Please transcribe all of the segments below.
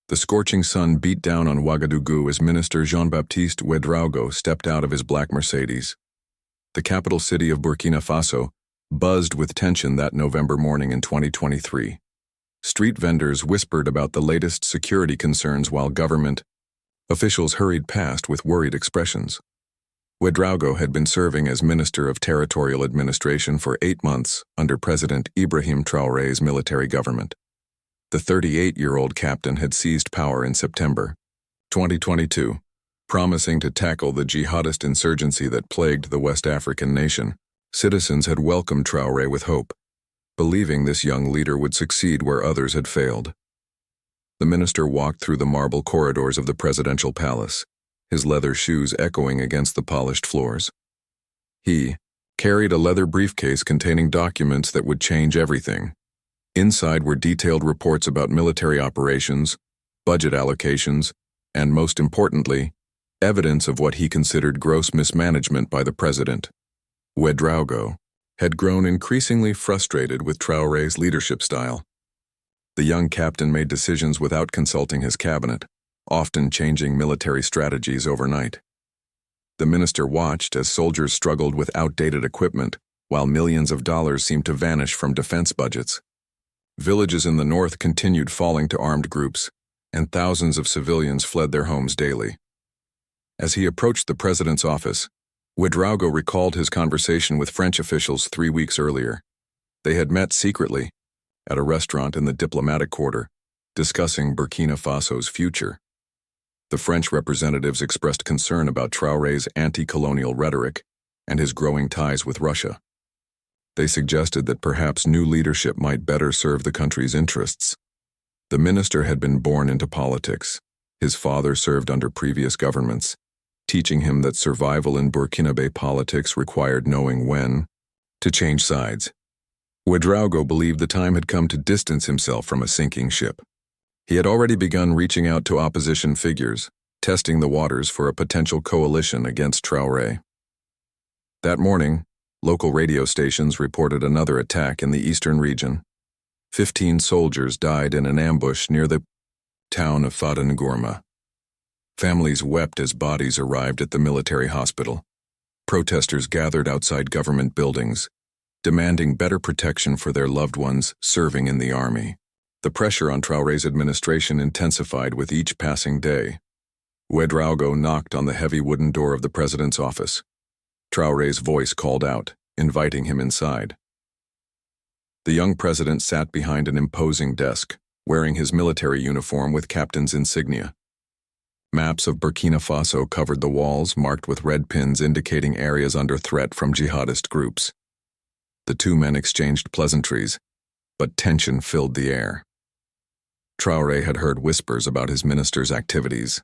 The scorching sun beat down on Ouagadougou as Minister Jean-Baptiste Ouedraogo stepped out of his black Mercedes. The capital city of Burkina Faso buzzed with tension that November morning in 2023. Street vendors whispered about the latest security concerns while government officials hurried past with worried expressions. Ouedraogo had been serving as Minister of Territorial Administration for 8 months under President Ibrahim Traoré's military government. The 38-year-old captain had seized power in September 2022, promising to tackle the jihadist insurgency that plagued the West African nation. Citizens had welcomed Traoré with hope, believing this young leader would succeed where others had failed. The minister walked through the marble corridors of the presidential palace, his leather shoes echoing against the polished floors. He carried a leather briefcase containing documents that would change everything. Inside were detailed reports about military operations, budget allocations, and most importantly, evidence of what he considered gross mismanagement by the president. Ouedraogo had grown increasingly frustrated with Traoré's leadership style. The young captain made decisions without consulting his cabinet, often changing military strategies overnight. The minister watched as soldiers struggled with outdated equipment, while millions of dollars seemed to vanish from defense budgets. Villages in the north continued falling to armed groups, and thousands of civilians fled their homes daily. As he approached the president's office, Ouedraogo recalled his conversation with French officials 3 weeks earlier. They had met secretly at a restaurant in the diplomatic quarter, discussing Burkina Faso's future. The French representatives expressed concern about Traoré's anti-colonial rhetoric and his growing ties with Russia. They suggested that perhaps new leadership might better serve the country's interests. The minister had been born into politics. His father served under previous governments, teaching him that survival in Burkinabe politics required knowing when to change sides. Ouedraogo believed the time had come to distance himself from a sinking ship. He had already begun reaching out to opposition figures, testing the waters for a potential coalition against Traoré. That morning, local radio stations reported another attack in the eastern region. 15 soldiers died in an ambush near the town of Fada-Ngourma. Families wept as bodies arrived at the military hospital. Protesters gathered outside government buildings, demanding better protection for their loved ones serving in the army. The pressure on Traoré's administration intensified with each passing day. Ouedraogo knocked on the heavy wooden door of the president's office. Traoré's voice called out, inviting him inside. The young president sat behind an imposing desk, wearing his military uniform with captain's insignia. Maps of Burkina Faso covered the walls, marked with red pins indicating areas under threat from jihadist groups. The two men exchanged pleasantries, but tension filled the air. Traoré had heard whispers about his minister's activities.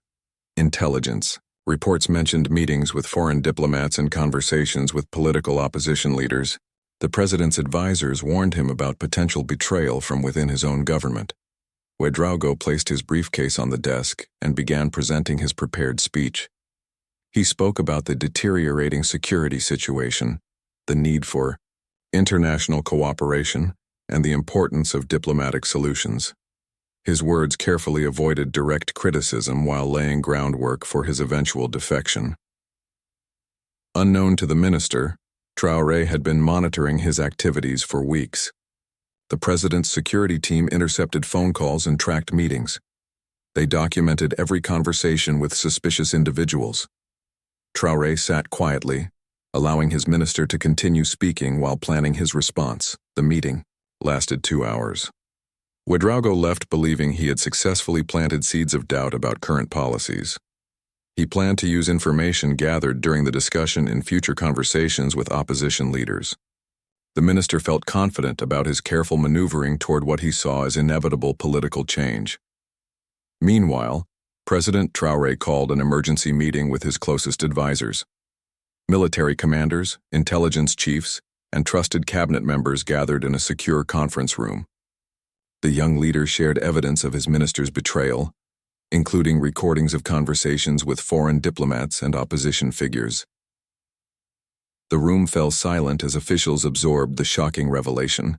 Intelligence. Reports mentioned meetings with foreign diplomats and conversations with political opposition leaders. The president's advisors warned him about potential betrayal from within his own government. Ouedraogo placed his briefcase on the desk and began presenting his prepared speech. He spoke about the deteriorating security situation, the need for international cooperation, and the importance of diplomatic solutions. His words carefully avoided direct criticism while laying groundwork for his eventual defection. Unknown to the minister, Traoré had been monitoring his activities for weeks. The president's security team intercepted phone calls and tracked meetings. They documented every conversation with suspicious individuals. Traoré sat quietly, allowing his minister to continue speaking while planning his response. The meeting lasted 2 hours. Ouedraogo left believing he had successfully planted seeds of doubt about current policies. He planned to use information gathered during the discussion in future conversations with opposition leaders. The minister felt confident about his careful maneuvering toward what he saw as inevitable political change. Meanwhile, President Traoré called an emergency meeting with his closest advisors. Military commanders, intelligence chiefs, and trusted cabinet members gathered in a secure conference room. The young leader shared evidence of his minister's betrayal, including recordings of conversations with foreign diplomats and opposition figures. The room fell silent as officials absorbed the shocking revelation.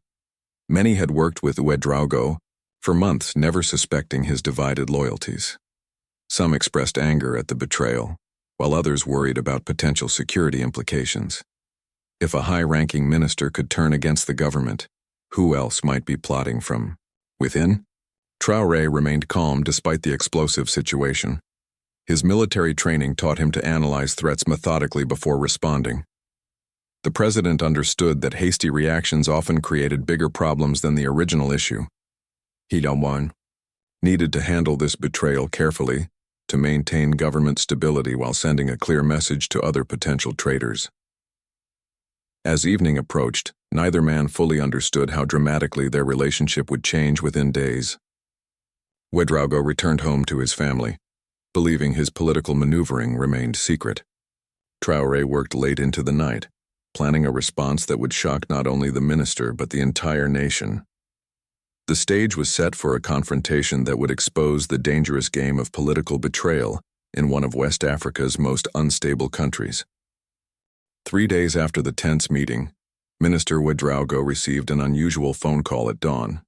Many had worked with Ouedraogo, for months never suspecting his divided loyalties. Some expressed anger at the betrayal, while others worried about potential security implications. If a high-ranking minister could turn against the government, who else might be plotting from within? Traoré remained calm despite the explosive situation. His military training taught him to analyze threats methodically before responding. The president understood that hasty reactions often created bigger problems than the original issue. He needed to handle this betrayal carefully to maintain government stability while sending a clear message to other potential traitors. As evening approached, neither man fully understood how dramatically their relationship would change within days. Ouedraogo returned home to his family, believing his political maneuvering remained secret. Traoré worked late into the night, planning a response that would shock not only the minister but the entire nation. The stage was set for a confrontation that would expose the dangerous game of political betrayal in one of West Africa's most unstable countries. 3 days after the tense meeting, Minister Ouedraogo received an unusual phone call at dawn.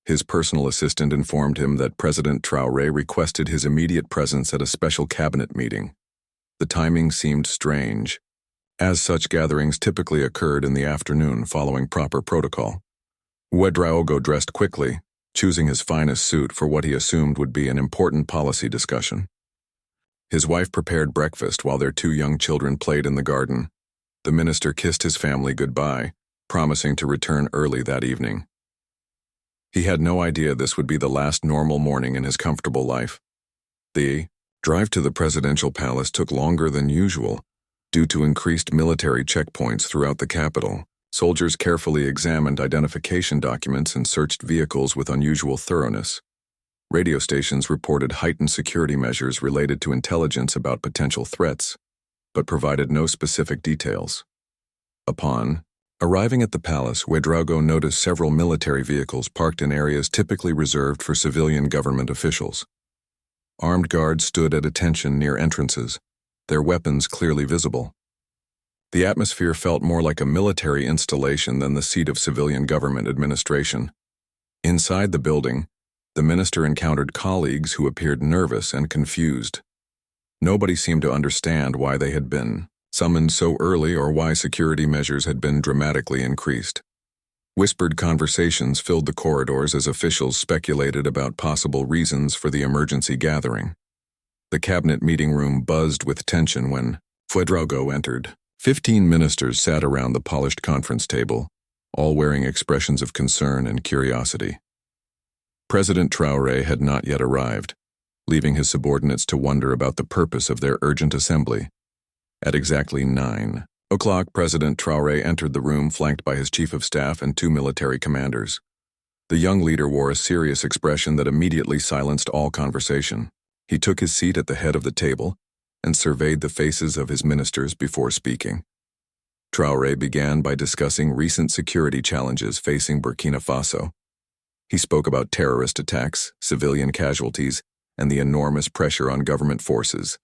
His personal assistant informed him that President Traoré requested his immediate presence at a special cabinet meeting. The timing seemed strange, as such gatherings typically occurred in the afternoon following proper protocol. Ouedraogo dressed quickly, choosing his finest suit for what he assumed would be an important policy discussion. His wife prepared breakfast while their 2 young children played in the garden. The minister kissed his family goodbye, promising to return early that evening. He had no idea this would be the last normal morning in his comfortable life. The drive to the presidential palace took longer than usual due to increased military checkpoints throughout the capital. Soldiers carefully examined identification documents and searched vehicles with unusual thoroughness. Radio stations reported heightened security measures related to intelligence about potential threats, but provided no specific details. Upon arriving at the palace, Ouedraogo noticed several military vehicles parked in areas typically reserved for civilian government officials. Armed guards stood at attention near entrances, their weapons clearly visible. The atmosphere felt more like a military installation than the seat of civilian government administration. Inside the building, the minister encountered colleagues who appeared nervous and confused. Nobody seemed to understand why they had been summoned so early or why security measures had been dramatically increased. Whispered conversations filled the corridors as officials speculated about possible reasons for the emergency gathering. The cabinet meeting room buzzed with tension when Ouedraogo entered. 15 ministers sat around the polished conference table, all wearing expressions of concern and curiosity. President Traoré had not yet arrived, leaving his subordinates to wonder about the purpose of their urgent assembly. At exactly 9 o'clock, President Traoré entered the room flanked by his chief of staff and 2 military commanders. The young leader wore a serious expression that immediately silenced all conversation. He took his seat at the head of the table and surveyed the faces of his ministers before speaking. Traoré began by discussing recent security challenges facing Burkina Faso. He spoke about terrorist attacks, civilian casualties, and the enormous pressure on government forces.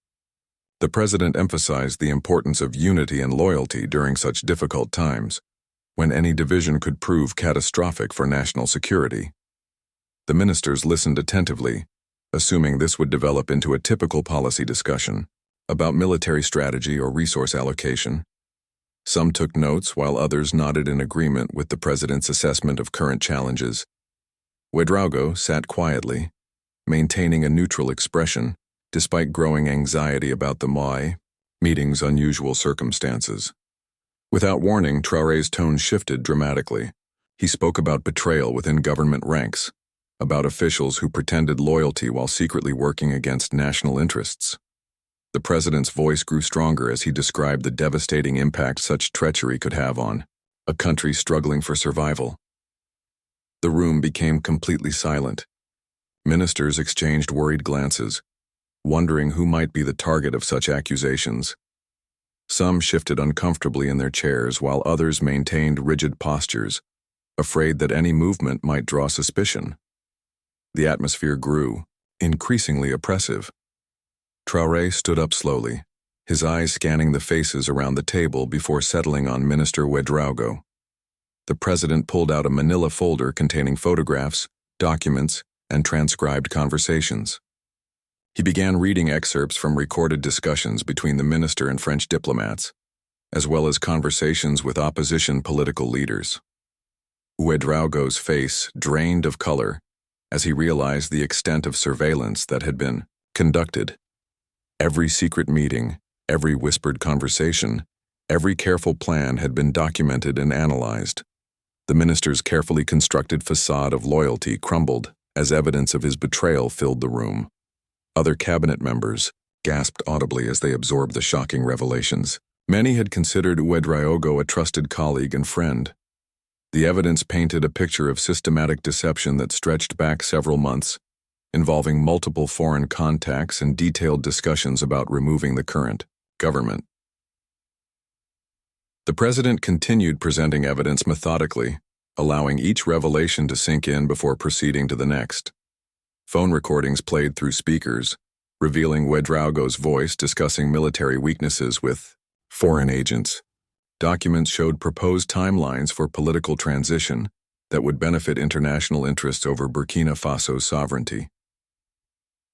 The president emphasized the importance of unity and loyalty during such difficult times, when any division could prove catastrophic for national security. The ministers listened attentively, assuming this would develop into a typical policy discussion about military strategy or resource allocation. Some took notes while others nodded in agreement with the president's assessment of current challenges. Ouedraogo sat quietly, maintaining a neutral expression, despite growing anxiety about the meeting's unusual circumstances. Without warning, Traoré's tone shifted dramatically. He spoke about betrayal within government ranks, about officials who pretended loyalty while secretly working against national interests. The president's voice grew stronger as he described the devastating impact such treachery could have on a country struggling for survival. The room became completely silent. Ministers exchanged worried glances, wondering who might be the target of such accusations. Some shifted uncomfortably in their chairs while others maintained rigid postures, afraid that any movement might draw suspicion. The atmosphere grew, increasingly oppressive. Traoré stood up slowly, his eyes scanning the faces around the table before settling on Minister Ouedraogo. The president pulled out a manila folder containing photographs, documents, and transcribed conversations. He began reading excerpts from recorded discussions between the minister and French diplomats, as well as conversations with opposition political leaders. Ouedraogo's face drained of color as he realized the extent of surveillance that had been conducted. Every secret meeting, every whispered conversation, every careful plan had been documented and analyzed. The minister's carefully constructed facade of loyalty crumbled as evidence of his betrayal filled the room. Other cabinet members gasped audibly as they absorbed the shocking revelations. Many had considered Ouedraogo a trusted colleague and friend. The evidence painted a picture of systematic deception that stretched back several months, involving multiple foreign contacts and detailed discussions about removing the current government. The president continued presenting evidence methodically, allowing each revelation to sink in before proceeding to the next. Phone recordings played through speakers, revealing Ouedraogo's voice discussing military weaknesses with foreign agents. Documents showed proposed timelines for political transition that would benefit international interests over Burkina Faso's sovereignty.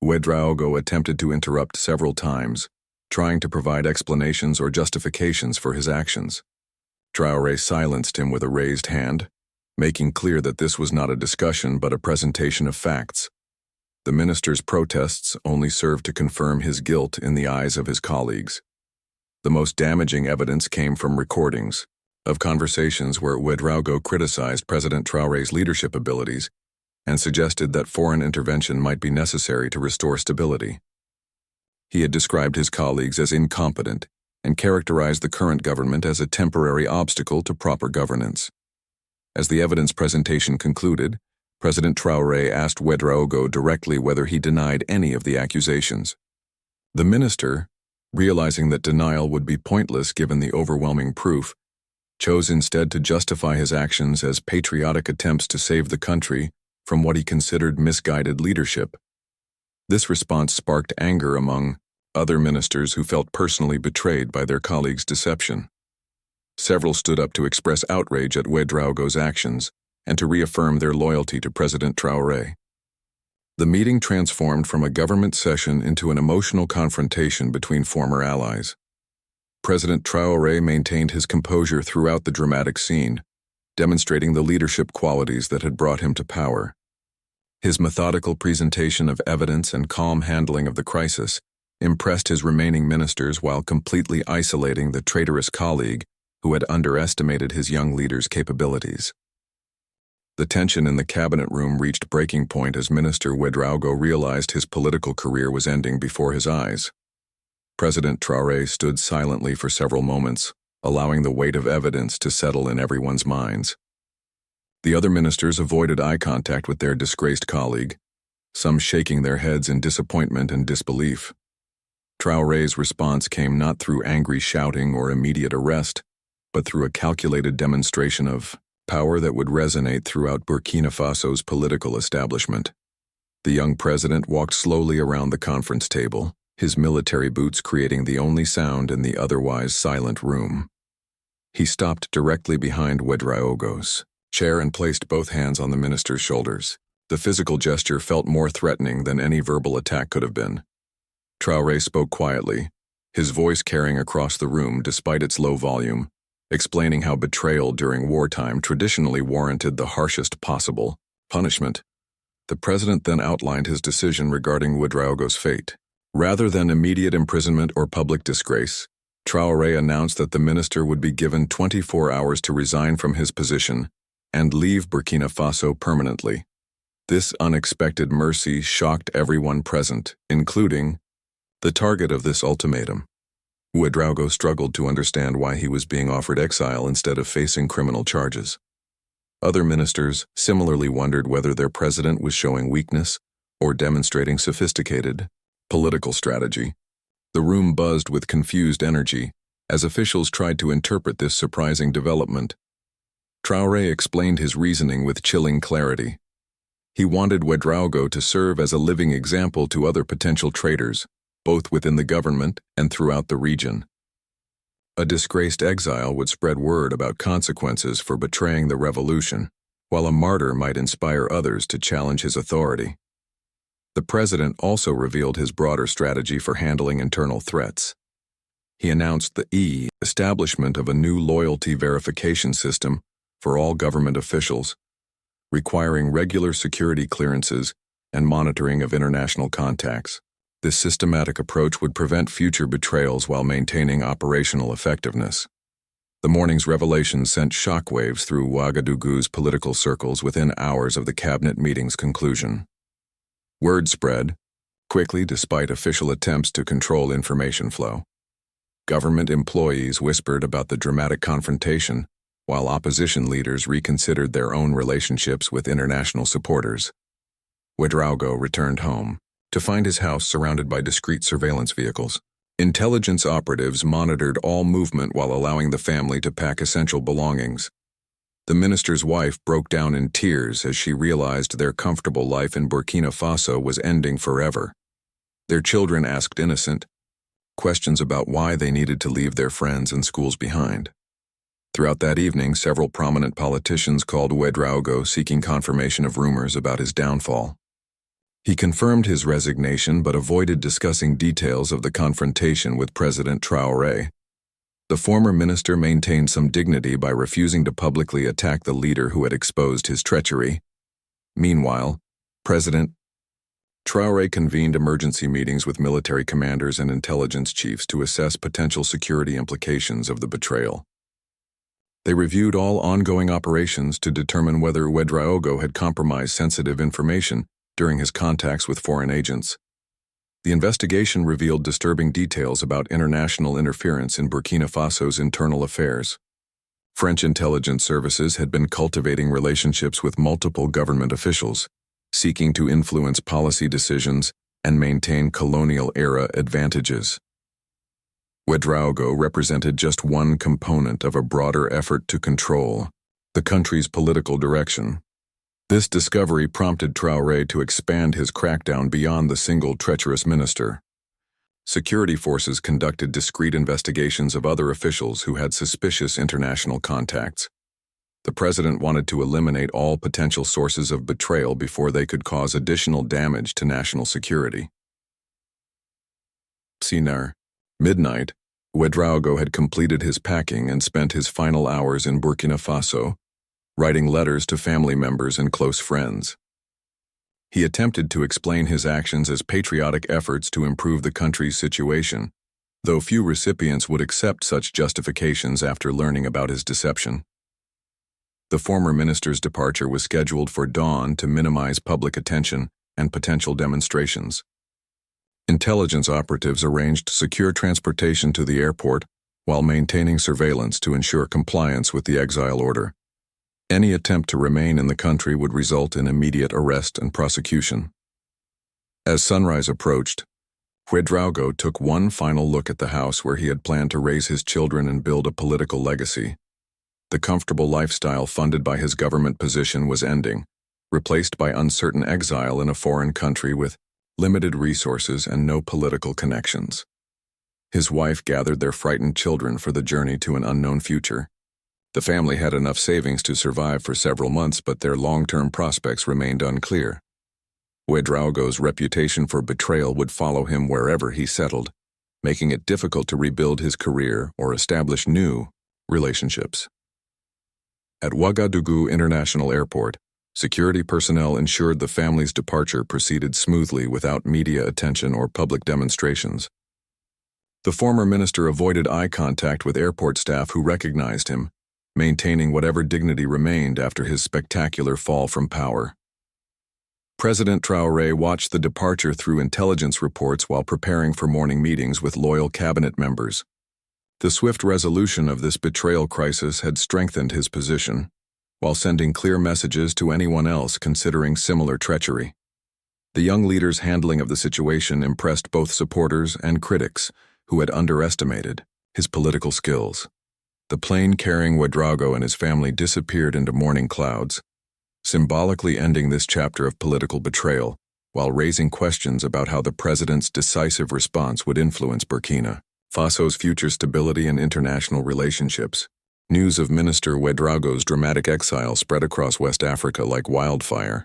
Ouedraogo attempted to interrupt several times, trying to provide explanations or justifications for his actions. Traoré silenced him with a raised hand, making clear that this was not a discussion but a presentation of facts. The minister's protests only served to confirm his guilt in the eyes of his colleagues. The most damaging evidence came from recordings of conversations where Ouedraogo criticized President Traoré's leadership abilities and suggested that foreign intervention might be necessary to restore stability. He had described his colleagues as incompetent and characterized the current government as a temporary obstacle to proper governance. As the evidence presentation concluded, President Traoré asked Ouedraogo directly whether he denied any of the accusations. The minister, realizing that denial would be pointless given the overwhelming proof, chose instead to justify his actions as patriotic attempts to save the country from what he considered misguided leadership. This response sparked anger among other ministers who felt personally betrayed by their colleagues' deception. Several stood up to express outrage at Ouedraogo's actions and to reaffirm their loyalty to President Traoré. The meeting transformed from a government session into an emotional confrontation between former allies. President Traoré maintained his composure throughout the dramatic scene, demonstrating the leadership qualities that had brought him to power. His methodical presentation of evidence and calm handling of the crisis impressed his remaining ministers while completely isolating the traitorous colleague who had underestimated his young leader's capabilities. The tension in the cabinet room reached breaking point as Minister Ouedraogo realized his political career was ending before his eyes. President Traoré stood silently for several moments, allowing the weight of evidence to settle in everyone's minds. The other ministers avoided eye contact with their disgraced colleague, some shaking their heads in disappointment and disbelief. Traoré's response came not through angry shouting or immediate arrest, but through a calculated demonstration of power that would resonate throughout Burkina Faso's political establishment. The young president walked slowly around the conference table, his military boots creating the only sound in the otherwise silent room. He stopped directly behind Ouedraogo's chair and placed both hands on the minister's shoulders. The physical gesture felt more threatening than any verbal attack could have been. Traoré spoke quietly, his voice carrying across the room despite its low volume, explaining how betrayal during wartime traditionally warranted the harshest possible punishment. The president then outlined his decision regarding Ouedraogo's fate. Rather than immediate imprisonment or public disgrace, Traoré announced that the minister would be given 24 hours to resign from his position and leave Burkina Faso permanently. This unexpected mercy shocked everyone present, including the target of this ultimatum. Ouedraogo struggled to understand why he was being offered exile instead of facing criminal charges. Other ministers similarly wondered whether their president was showing weakness or demonstrating sophisticated political strategy. The room buzzed with confused energy as officials tried to interpret this surprising development. Traoré explained his reasoning with chilling clarity. He wanted Ouedraogo to serve as a living example to other potential traitors, both within the government and throughout the region. A disgraced exile would spread word about consequences for betraying the revolution, while a martyr might inspire others to challenge his authority. The president also revealed his broader strategy for handling internal threats. He announced the establishment of a new loyalty verification system for all government officials, requiring regular security clearances and monitoring of international contacts. This systematic approach would prevent future betrayals while maintaining operational effectiveness. The morning's revelations sent shockwaves through Ouagadougou's political circles within hours of the cabinet meeting's conclusion. Word spread quickly despite official attempts to control information flow. Government employees whispered about the dramatic confrontation, while opposition leaders reconsidered their own relationships with international supporters. Ouedraogo returned home, to find his house surrounded by discreet surveillance vehicles. Intelligence operatives monitored all movement while allowing the family to pack essential belongings. The minister's wife broke down in tears as she realized their comfortable life in Burkina Faso was ending forever. Their children asked innocent questions about why they needed to leave their friends and schools behind. Throughout that evening, several prominent politicians called Ouedraogo seeking confirmation of rumors about his downfall. He confirmed his resignation but avoided discussing details of the confrontation with President Traoré. The former minister maintained some dignity by refusing to publicly attack the leader who had exposed his treachery. Meanwhile, President Traoré convened emergency meetings with military commanders and intelligence chiefs to assess potential security implications of the betrayal. They reviewed all ongoing operations to determine whether Ouedraogo had compromised sensitive information during his contacts with foreign agents. The investigation revealed disturbing details about international interference in Burkina Faso's internal affairs. French intelligence services had been cultivating relationships with multiple government officials, seeking to influence policy decisions and maintain colonial-era advantages. Ouedraogo represented just one component of a broader effort to control the country's political direction. This discovery prompted Traoré to expand his crackdown beyond the single treacherous minister. Security forces conducted discreet investigations of other officials who had suspicious international contacts. The president wanted to eliminate all potential sources of betrayal before they could cause additional damage to national security. Midnight, Ouedraogo had completed his packing and spent his final hours in Burkina Faso, writing letters to family members and close friends. He attempted to explain his actions as patriotic efforts to improve the country's situation, though few recipients would accept such justifications after learning about his deception. The former minister's departure was scheduled for dawn to minimize public attention and potential demonstrations. Intelligence operatives arranged secure transportation to the airport while maintaining surveillance to ensure compliance with the exile order. Any attempt to remain in the country would result in immediate arrest and prosecution. As sunrise approached, Ouedraogo took one final look at the house where he had planned to raise his children and build a political legacy. The comfortable lifestyle funded by his government position was ending, replaced by uncertain exile in a foreign country with limited resources and no political connections. His wife gathered their frightened children for the journey to an unknown future. The family had enough savings to survive for several months, but their long-term prospects remained unclear. Ouedraogo's reputation for betrayal would follow him wherever he settled, making it difficult to rebuild his career or establish new relationships. At Ouagadougou International Airport, security personnel ensured the family's departure proceeded smoothly without media attention or public demonstrations. The former minister avoided eye contact with airport staff who recognized him, maintaining whatever dignity remained after his spectacular fall from power. President Traoré watched the departure through intelligence reports while preparing for morning meetings with loyal cabinet members. The swift resolution of this betrayal crisis had strengthened his position, while sending clear messages to anyone else considering similar treachery. The young leader's handling of the situation impressed both supporters and critics who had underestimated his political skills. The plane carrying Ouedraogo and his family disappeared into morning clouds, symbolically ending this chapter of political betrayal, while raising questions about how the president's decisive response would influence Burkina Faso's future stability and international relationships. News of Minister Ouedraogo's dramatic exile spread across West Africa like wildfire,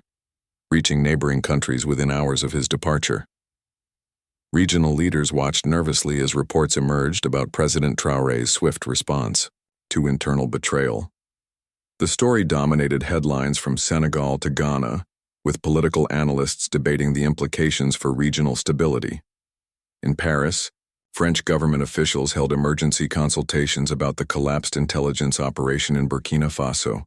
reaching neighboring countries within hours of his departure. Regional leaders watched nervously as reports emerged about President Traoré's swift response to internal betrayal. The story dominated headlines from Senegal to Ghana, with political analysts debating the implications for regional stability. In Paris, French government officials held emergency consultations about the collapsed intelligence operation in Burkina Faso.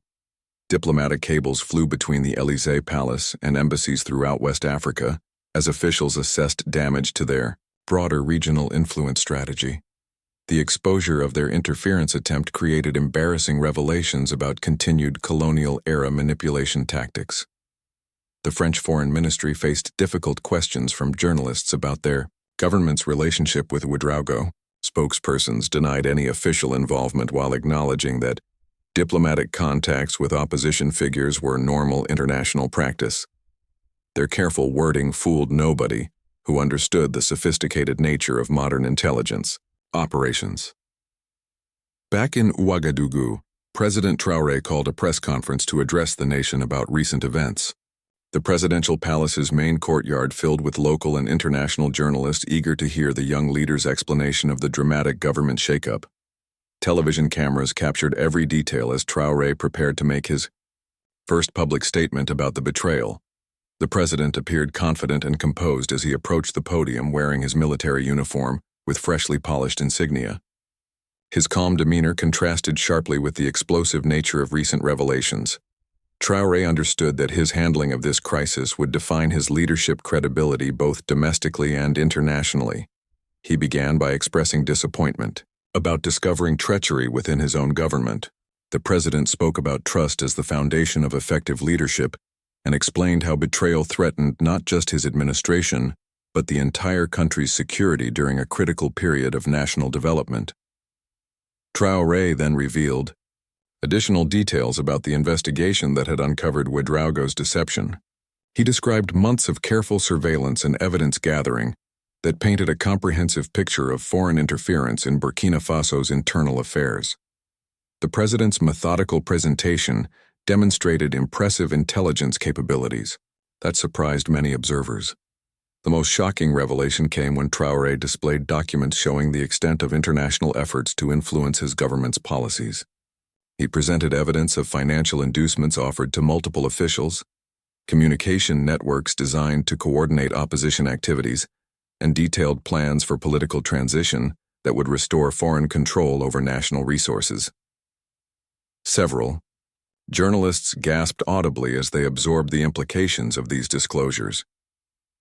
Diplomatic cables flew between the Élysée Palace and embassies throughout West Africa as officials assessed damage to their broader regional influence strategy. The exposure of their interference attempt created embarrassing revelations about continued colonial-era manipulation tactics. The French Foreign Ministry faced difficult questions from journalists about their government's relationship with Ouedraogo. Spokespersons denied any official involvement while acknowledging that diplomatic contacts with opposition figures were normal international practice. Their careful wording fooled nobody who understood the sophisticated nature of modern intelligence operations. Back in Ouagadougou, President Traoré called a press conference to address the nation about recent events. The presidential palace's main courtyard filled with local and international journalists eager to hear the young leader's explanation of the dramatic government shakeup. Television cameras captured every detail as Traoré prepared to make his first public statement about the betrayal. The president appeared confident and composed as he approached the podium wearing his military uniform with freshly polished insignia. His calm demeanor contrasted sharply with the explosive nature of recent revelations. Traoré understood that his handling of this crisis would define his leadership credibility both domestically and internationally. He began by expressing disappointment about discovering treachery within his own government. The president spoke about trust as the foundation of effective leadership and explained how betrayal threatened not just his administration, but the entire country's security during a critical period of national development. Traoré then revealed additional details about the investigation that had uncovered Ouedraogo's deception. He described months of careful surveillance and evidence gathering that painted a comprehensive picture of foreign interference in Burkina Faso's internal affairs. The president's methodical presentation demonstrated impressive intelligence capabilities that surprised many observers. The most shocking revelation came when Traoré displayed documents showing the extent of international efforts to influence his government's policies. He presented evidence of financial inducements offered to multiple officials, communication networks designed to coordinate opposition activities, and detailed plans for political transition that would restore foreign control over national resources. Several journalists gasped audibly as they absorbed the implications of these disclosures.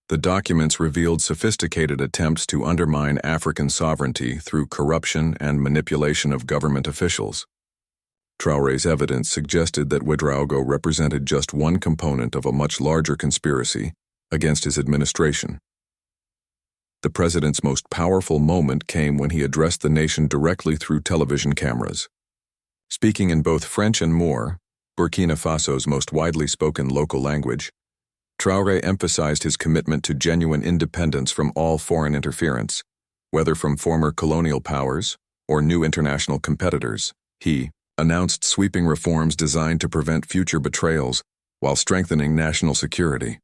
The documents revealed sophisticated attempts to undermine African sovereignty through corruption and manipulation of government officials. Traoré's evidence suggested that Ouedraogo represented just one component of a much larger conspiracy against his administration. The president's most powerful moment came when he addressed the nation directly through television cameras. Speaking in both French and Moor, Burkina Faso's most widely spoken local language, Traoré emphasized his commitment to genuine independence from all foreign interference, whether from former colonial powers or new international competitors. He announced sweeping reforms designed to prevent future betrayals while strengthening national security.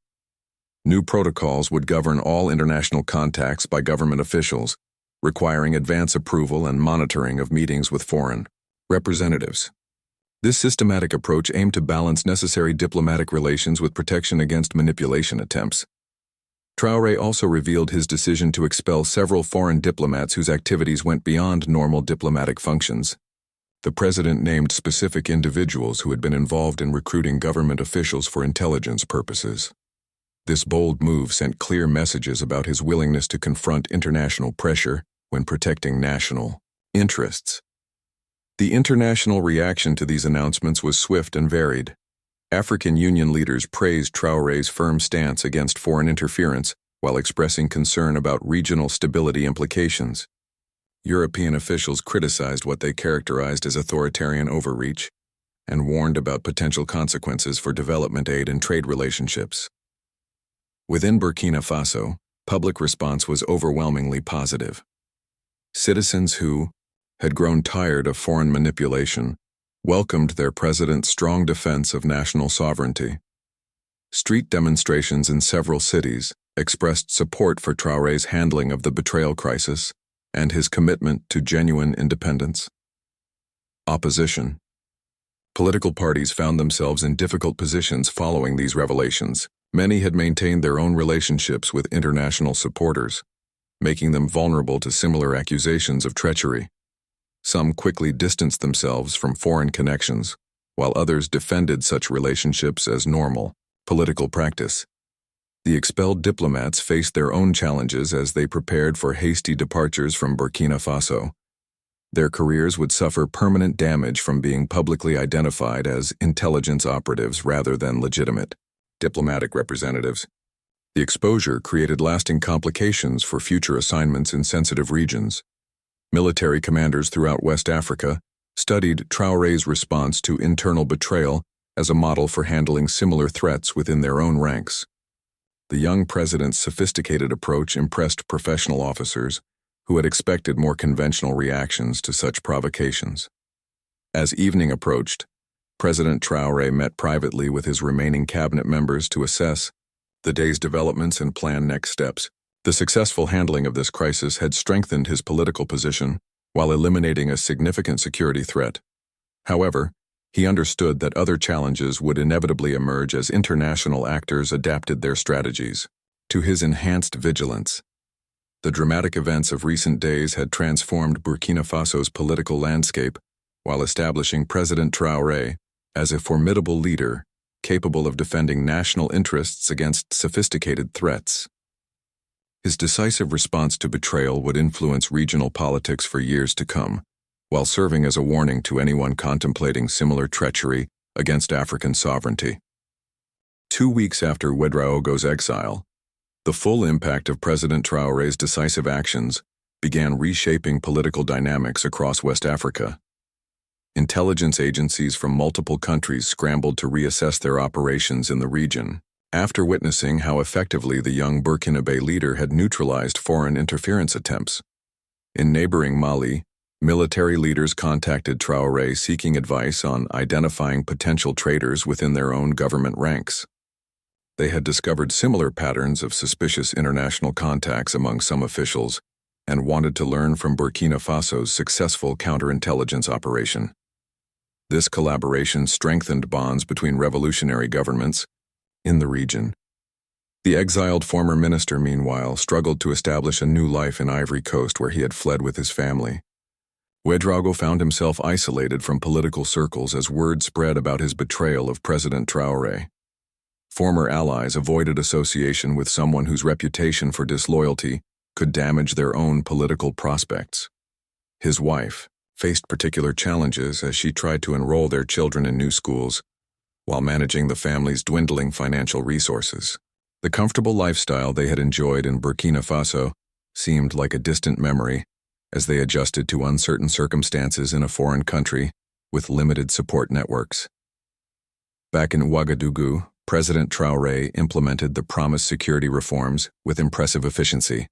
New protocols would govern all international contacts by government officials, requiring advance approval and monitoring of meetings with foreign representatives. This systematic approach aimed to balance necessary diplomatic relations with protection against manipulation attempts. Traoré also revealed his decision to expel several foreign diplomats whose activities went beyond normal diplomatic functions. The president named specific individuals who had been involved in recruiting government officials for intelligence purposes. This bold move sent clear messages about his willingness to confront international pressure when protecting national interests. The international reaction to these announcements was swift and varied. African Union leaders praised Traoré's firm stance against foreign interference while expressing concern about regional stability implications. European officials criticized what they characterized as authoritarian overreach and warned about potential consequences for development aid and trade relationships. Within Burkina Faso, public response was overwhelmingly positive. Citizens who had grown tired of foreign manipulation welcomed their president's strong defense of national sovereignty. Street demonstrations in several cities expressed support for Traoré's handling of the betrayal crisis and his commitment to genuine independence. Opposition. Political parties found themselves in difficult positions following these revelations. Many had maintained their own relationships with international supporters, making them vulnerable to similar accusations of treachery. Some quickly distanced themselves from foreign connections, while others defended such relationships as normal political practice. The expelled diplomats faced their own challenges as they prepared for hasty departures from Burkina Faso. Their careers would suffer permanent damage from being publicly identified as intelligence operatives rather than legitimate diplomatic representatives. The exposure created lasting complications for future assignments in sensitive regions. Military commanders throughout West Africa studied Traoré's response to internal betrayal as a model for handling similar threats within their own ranks. The young president's sophisticated approach impressed professional officers who had expected more conventional reactions to such provocations. As evening approached, President Traoré met privately with his remaining cabinet members to assess the day's developments and plan next steps. The successful handling of this crisis had strengthened his political position while eliminating a significant security threat. However, he understood that other challenges would inevitably emerge as international actors adapted their strategies. To his enhanced vigilance, the dramatic events of recent days had transformed Burkina Faso's political landscape while establishing President Traoré as a formidable leader capable of defending national interests against sophisticated threats. His decisive response to betrayal would influence regional politics for years to come, while serving as a warning to anyone contemplating similar treachery against African sovereignty. 2 weeks after Ouedraogo's exile, the full impact of President Traoré's decisive actions began reshaping political dynamics across West Africa. Intelligence agencies from multiple countries scrambled to reassess their operations in the region, after witnessing how effectively the young Burkinabe leader had neutralized foreign interference attempts. In neighboring Mali, military leaders contacted Traoré seeking advice on identifying potential traitors within their own government ranks. They had discovered similar patterns of suspicious international contacts among some officials and wanted to learn from Burkina Faso's successful counterintelligence operation. This collaboration strengthened bonds between revolutionary governments in the region. The exiled former minister, meanwhile, struggled to establish a new life in Ivory Coast where he had fled with his family. Ouedraogo found himself isolated from political circles as word spread about his betrayal of President Traoré. Former allies avoided association with someone whose reputation for disloyalty could damage their own political prospects. His wife faced particular challenges as she tried to enroll their children in new schools while managing the family's dwindling financial resources. The comfortable lifestyle they had enjoyed in Burkina Faso seemed like a distant memory as they adjusted to uncertain circumstances in a foreign country with limited support networks. Back in Ouagadougou, President Traoré implemented the promised security reforms with impressive efficiency.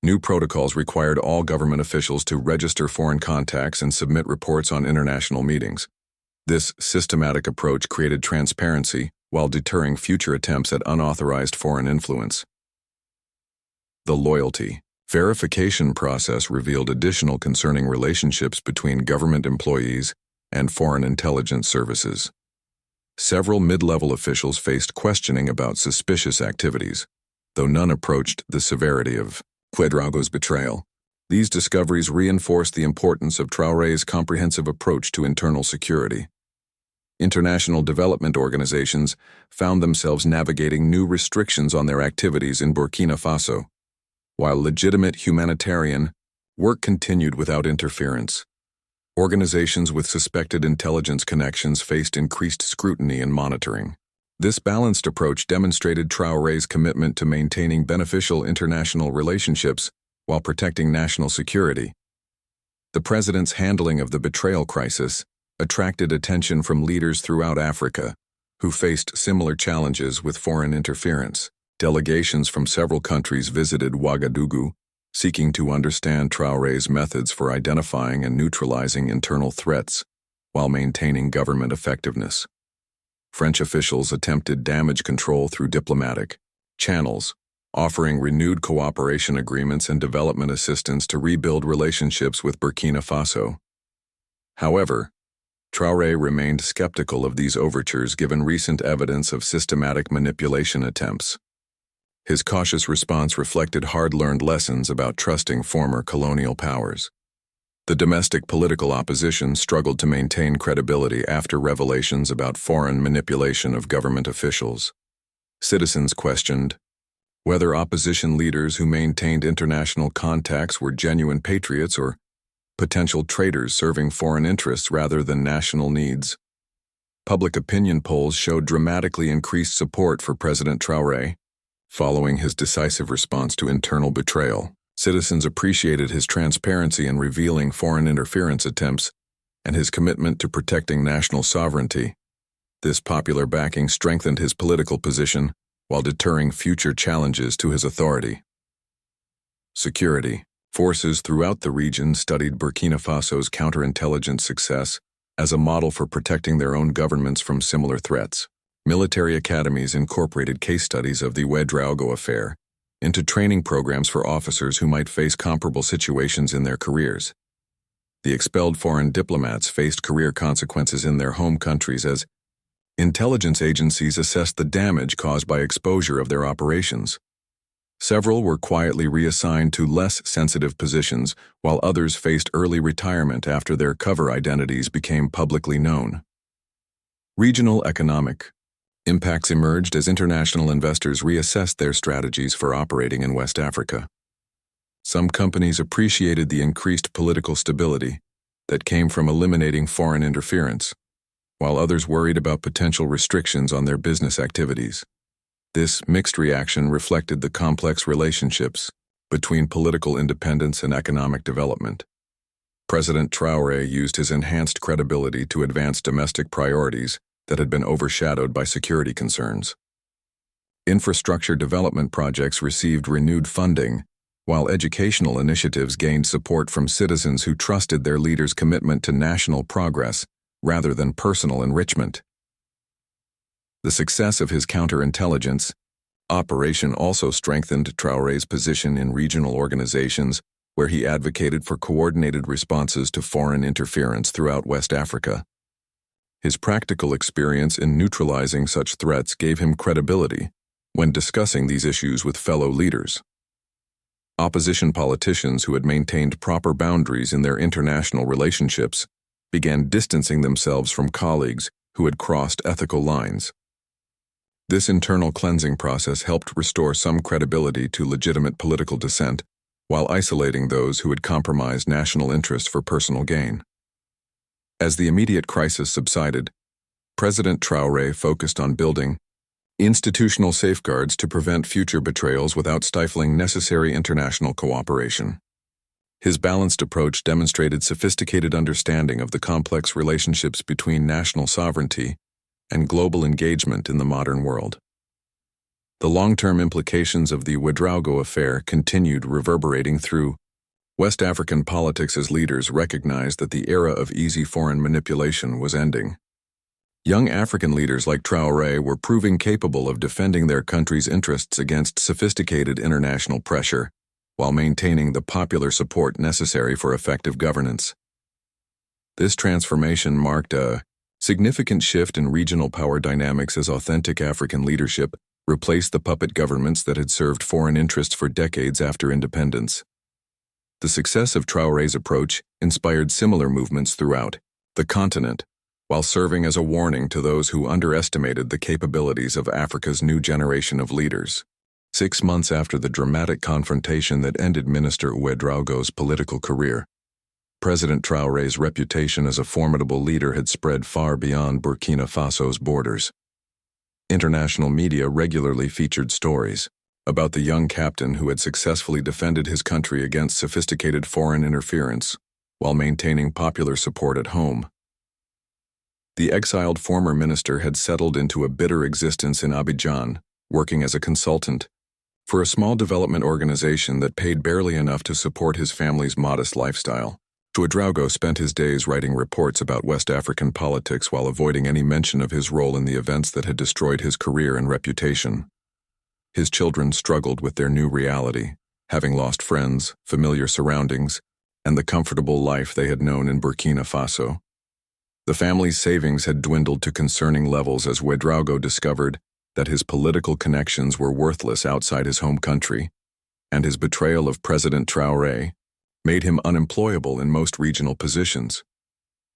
New protocols required all government officials to register foreign contacts and submit reports on international meetings. This systematic approach created transparency while deterring future attempts at unauthorized foreign influence. The loyalty verification process revealed additional concerning relationships between government employees and foreign intelligence services. Several mid-level officials faced questioning about suspicious activities, though none approached the severity of Ouedraogo's betrayal. These discoveries reinforced the importance of Traoré's comprehensive approach to internal security. International development organizations found themselves navigating new restrictions on their activities in Burkina Faso, while legitimate humanitarian work continued without interference. Organizations with suspected intelligence connections faced increased scrutiny and monitoring. This balanced approach demonstrated Traoré's commitment to maintaining beneficial international relationships while protecting national security. The president's handling of the betrayal crisis attracted attention from leaders throughout Africa who faced similar challenges with foreign interference. Delegations from several countries visited Ouagadougou, seeking to understand Traoré's methods for identifying and neutralizing internal threats, while maintaining government effectiveness. French officials attempted damage control through diplomatic channels, offering renewed cooperation agreements and development assistance to rebuild relationships with Burkina Faso. However, Traoré remained skeptical of these overtures given recent evidence of systematic manipulation attempts. His cautious response reflected hard-learned lessons about trusting former colonial powers. The domestic political opposition struggled to maintain credibility after revelations about foreign manipulation of government officials. Citizens questioned whether opposition leaders who maintained international contacts were genuine patriots or potential traitors serving foreign interests rather than national needs. Public opinion polls showed dramatically increased support for President Traoré. Following his decisive response to internal betrayal, citizens appreciated his transparency in revealing foreign interference attempts and his commitment to protecting national sovereignty. This popular backing strengthened his political position while deterring future challenges to his authority. Security forces throughout the region studied Burkina Faso's counterintelligence success as a model for protecting their own governments from similar threats. Military academies incorporated case studies of the Ouedraogo affair into training programs for officers who might face comparable situations in their careers. The expelled foreign diplomats faced career consequences in their home countries as intelligence agencies assessed the damage caused by exposure of their operations. Several were quietly reassigned to less sensitive positions, while others faced early retirement after their cover identities became publicly known. Regional economic impacts emerged as international investors reassessed their strategies for operating in West Africa. Some companies appreciated the increased political stability that came from eliminating foreign interference, while others worried about potential restrictions on their business activities. This mixed reaction reflected the complex relationships between political independence and economic development. President Traoré used his enhanced credibility to advance domestic priorities that had been overshadowed by security concerns. Infrastructure development projects received renewed funding, while educational initiatives gained support from citizens who trusted their leader's commitment to national progress rather than personal enrichment. The success of his counterintelligence operation also strengthened Traoré's position in regional organizations where he advocated for coordinated responses to foreign interference throughout West Africa. His practical experience in neutralizing such threats gave him credibility when discussing these issues with fellow leaders. Opposition politicians who had maintained proper boundaries in their international relationships began distancing themselves from colleagues who had crossed ethical lines. This internal cleansing process helped restore some credibility to legitimate political dissent, while isolating those who had compromised national interests for personal gain. As the immediate crisis subsided, President Traoré focused on building institutional safeguards to prevent future betrayals without stifling necessary international cooperation. His balanced approach demonstrated sophisticated understanding of the complex relationships between national sovereignty and global engagement in the modern world. The long-term implications of the Ouedraogo affair continued reverberating through West African politics as leaders recognized that the era of easy foreign manipulation was ending. Young African leaders like Traoré were proving capable of defending their country's interests against sophisticated international pressure, while maintaining the popular support necessary for effective governance. This transformation marked a significant shift in regional power dynamics as authentic African leadership replaced the puppet governments that had served foreign interests for decades after independence. The success of Traoré's approach inspired similar movements throughout the continent, while serving as a warning to those who underestimated the capabilities of Africa's new generation of leaders. 6 months after the dramatic confrontation that ended Minister Ouedraogo's political career, President Traoré's reputation as a formidable leader had spread far beyond Burkina Faso's borders. International media regularly featured stories about the young captain who had successfully defended his country against sophisticated foreign interference while maintaining popular support at home. The exiled former minister had settled into a bitter existence in Abidjan, working as a consultant for a small development organization that paid barely enough to support his family's modest lifestyle. Ouedraogo spent his days writing reports about West African politics while avoiding any mention of his role in the events that had destroyed his career and reputation. His children struggled with their new reality, having lost friends, familiar surroundings, and the comfortable life they had known in Burkina Faso. The family's savings had dwindled to concerning levels as Ouedraogo discovered that his political connections were worthless outside his home country, and his betrayal of President Traoré made him unemployable in most regional positions.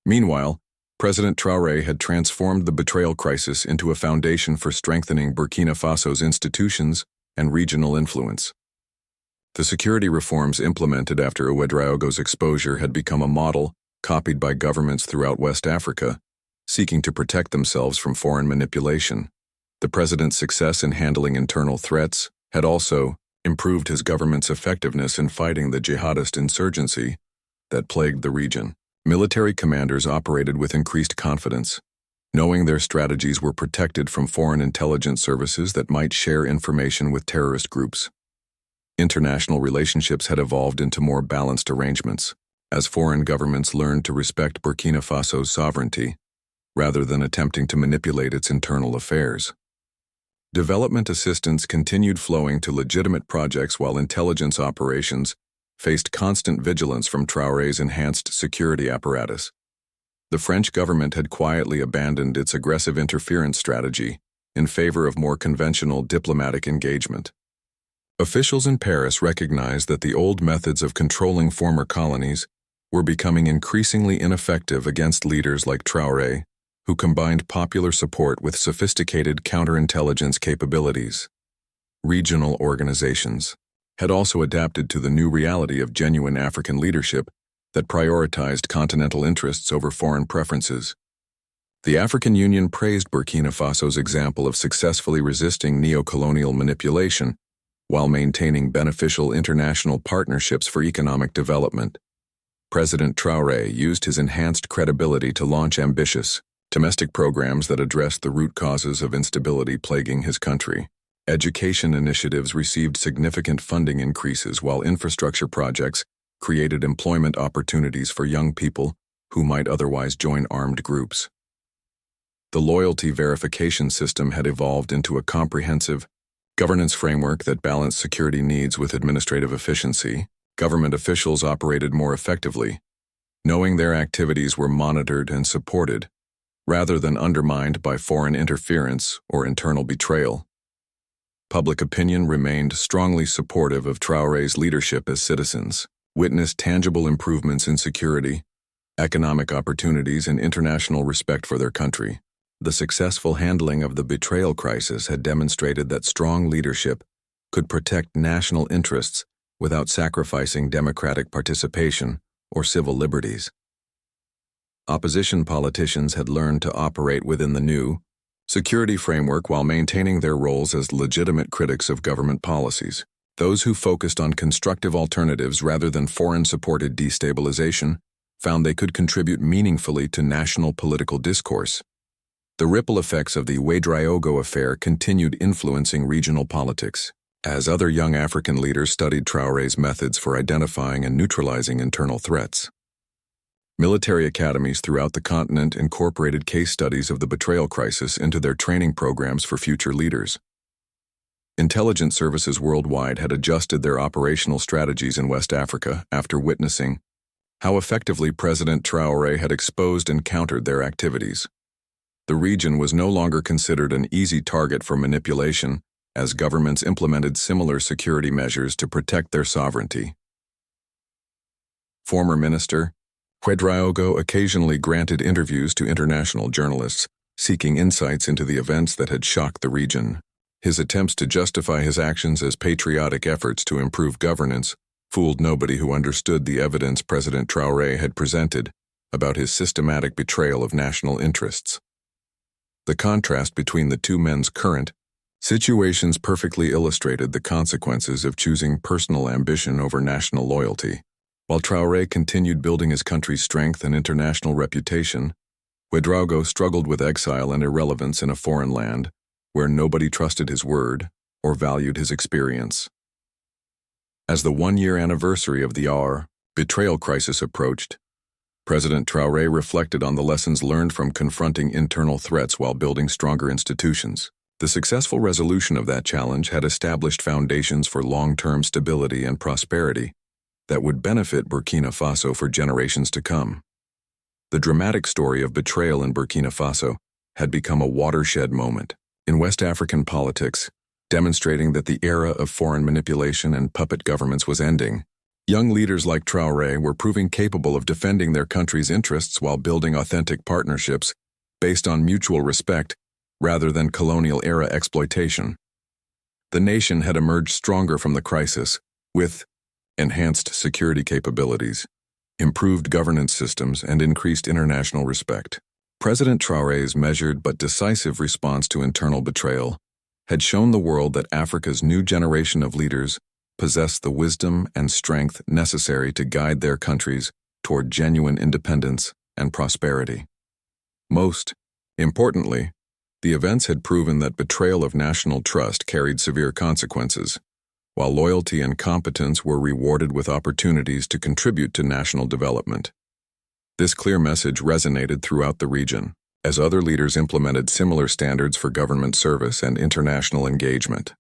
Meanwhile, President Traoré had transformed the betrayal crisis into a foundation for strengthening Burkina Faso's institutions and regional influence. The security reforms implemented after Ouedraogo's exposure had become a model copied by governments throughout West Africa, seeking to protect themselves from foreign manipulation. The president's success in handling internal threats had also improved his government's effectiveness in fighting the jihadist insurgency that plagued the region. Military commanders operated with increased confidence, knowing their strategies were protected from foreign intelligence services that might share information with terrorist groups. International relationships had evolved into more balanced arrangements, as foreign governments learned to respect Burkina Faso's sovereignty, rather than attempting to manipulate its internal affairs. Development assistance continued flowing to legitimate projects while intelligence operations faced constant vigilance from Traoré's enhanced security apparatus. The French government had quietly abandoned its aggressive interference strategy in favor of more conventional diplomatic engagement. Officials in Paris recognized that the old methods of controlling former colonies were becoming increasingly ineffective against leaders like Traoré, who combined popular support with sophisticated counterintelligence capabilities. Regional organizations had also adapted to the new reality of genuine African leadership that prioritized continental interests over foreign preferences. The African Union praised Burkina Faso's example of successfully resisting neo-colonial manipulation while maintaining beneficial international partnerships for economic development. President Traoré used his enhanced credibility to launch ambitious, domestic programs that addressed the root causes of instability plaguing his country. Education initiatives received significant funding increases while infrastructure projects created employment opportunities for young people who might otherwise join armed groups. The loyalty verification system had evolved into a comprehensive governance framework that balanced security needs with administrative efficiency. Government officials operated more effectively, knowing their activities were monitored and supported, rather than undermined by foreign interference or internal betrayal. Public opinion remained strongly supportive of Traoré's leadership as citizens, witnessed tangible improvements in security, economic opportunities, and international respect for their country. The successful handling of the betrayal crisis had demonstrated that strong leadership could protect national interests without sacrificing democratic participation or civil liberties. Opposition politicians had learned to operate within the new security framework while maintaining their roles as legitimate critics of government policies. Those who focused on constructive alternatives rather than foreign-supported destabilization found they could contribute meaningfully to national political discourse. The ripple effects of the Ouedraogo affair continued influencing regional politics, as other young African leaders studied Traoré's methods for identifying and neutralizing internal threats. Military academies throughout the continent incorporated case studies of the betrayal crisis into their training programs for future leaders. Intelligence services worldwide had adjusted their operational strategies in West Africa after witnessing how effectively President Traoré had exposed and countered their activities. The region was no longer considered an easy target for manipulation, as governments implemented similar security measures to protect their sovereignty. Former Minister Ouedraogo occasionally granted interviews to international journalists, seeking insights into the events that had shocked the region. His attempts to justify his actions as patriotic efforts to improve governance fooled nobody who understood the evidence President Traoré had presented about his systematic betrayal of national interests. The contrast between the two men's current situations perfectly illustrated the consequences of choosing personal ambition over national loyalty. While Traoré continued building his country's strength and international reputation, Ouedraogo struggled with exile and irrelevance in a foreign land where nobody trusted his word or valued his experience. As the one-year anniversary of the betrayal crisis approached, President Traoré reflected on the lessons learned from confronting internal threats while building stronger institutions. The successful resolution of that challenge had established foundations for long-term stability and prosperity that would benefit Burkina Faso for generations to come. The dramatic story of betrayal in Burkina Faso had become a watershed moment in West African politics, demonstrating that the era of foreign manipulation and puppet governments was ending. Young leaders like Traoré were proving capable of defending their country's interests while building authentic partnerships based on mutual respect rather than colonial-era exploitation. The nation had emerged stronger from the crisis, with enhanced security capabilities, improved governance systems, and increased international respect. President Traoré's measured but decisive response to internal betrayal had shown the world that Africa's new generation of leaders possessed the wisdom and strength necessary to guide their countries toward genuine independence and prosperity. Most importantly, the events had proven that betrayal of national trust carried severe consequences, while loyalty and competence were rewarded with opportunities to contribute to national development. This clear message resonated throughout the region, as other leaders implemented similar standards for government service and international engagement.